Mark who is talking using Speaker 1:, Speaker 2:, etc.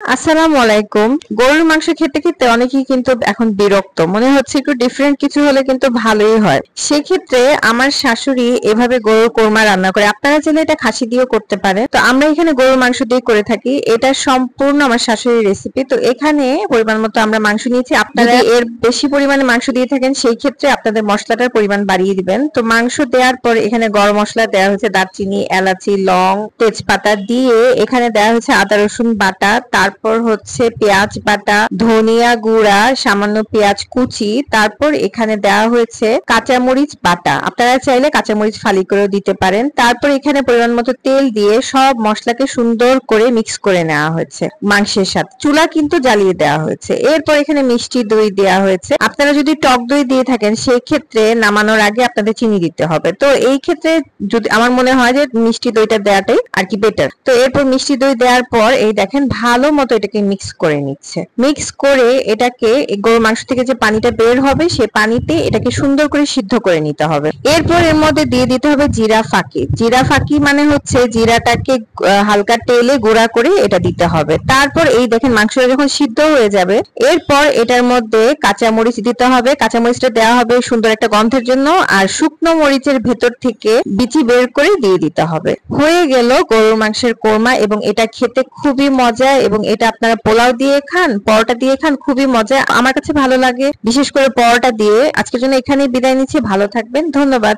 Speaker 1: আসসালামু আলাইকুম। গরুর মাংস খেতে খেতে অনেকেই কিন্তু এখন বিরক্ত, মনে হচ্ছে একটু ডিফারেন্ট কিছু হলে কিন্তু ভালোই হয়। সেক্ষেত্রে আমার শাশুড়ি এভাবে গরুর কোরমা রান্না করে। আপনারা চাইলে এটা খাসি দিয়েও করতে পারেন। তো আমরা এখানে গরুর মাংস দিয়ে করে থাকি। এটা সম্পূর্ণ আমার শাশুড়ির রেসিপি। তো এখানে পরিমাণ মতো আমরা মাংস নিয়েছি। আপনারা যদি এর বেশি পরিমাণে মাংস দিয়ে থাকেন সেই ক্ষেত্রে আপনাদের মশলাটার পরিমাণ বাড়িয়ে দিবেন। তো মাংস দেওয়ার পর এখানে গরম মশলা দেওয়া হয়েছে, দারচিনি, এলাচি, লং, তেজপাতা দিয়ে এখানে দেওয়া হয়েছে আদা রসুন বাটা, তারপর হচ্ছে পেঁয়াজ বাটা, ধনিয়া গুঁড়া, সামান্য পেঁয়াজ কুচি, তারপর এখানে দেওয়া হয়েছে কাঁচামরিচ বাটা। আপনারা চাইলে কাঁচামরিচ ফালি করেও দিতে পারেন। তারপর এখানে পরিমাণ মতো তেল দিয়ে সব মশলাকে সুন্দর করে মিক্স করে নেওয়া হয়েছে মাংসের সাথে। চুলা কিন্তু জ্বালিয়ে দেওয়া হয়েছে। এরপর এখানে মিষ্টি দই দেওয়া হয়েছে। আপনারা যদি টক দই দিয়ে থাকেন সেই ক্ষেত্রে নামানোর আগে আপনাদের চিনি দিতে হবে। তো এই ক্ষেত্রে যদি আমার মনে হয় যে মিষ্টি দইটা দেওয়াটাই আর কি বেটার। তো এরপর মিষ্টি দই দেওয়ার পর এই দেখেন ভালো মতো এটাকে মিক্স করে নিচ্ছে। মিক্স করে এটাকে গরুর মাংস থেকে যে পানিটা বের হবে সেই পানিতে এটাকে সুন্দর করে সিদ্ধ করে নিতে হবে। এরপর এর মধ্যে দিয়ে দিতে হবে জিরা ফাঁকি। জিরা ফাঁকি মানে হচ্ছে জিরাটাকে হালকা তেলে গুঁড়া করে এটা দিতে হবে। তারপর এই দেখেন মাংসটা যখন সিদ্ধ হয়ে যাবে এরপর এটার মধ্যে কাঁচামরিচ দিতে হবে। কাঁচামরিচটা দেওয়া হবে সুন্দর একটা গন্ধের জন্য, আর শুকনো মরিচের ভেতর থেকে বিচি বের করে দিয়ে দিতে হবে। হয়ে গেল গরুর মাংসের কোরমা, এবং এটা খেতে খুবই মজা, এবং এটা আপনারা পোলাও দিয়ে খান, পরোটা দিয়ে খান, খুবই মজা। আমার কাছে ভালো লাগে বিশেষ করে পরোটা দিয়ে। আজকের জন্য এখানেই বিদায় নিচ্ছি। ভালো থাকবেন, ধন্যবাদ।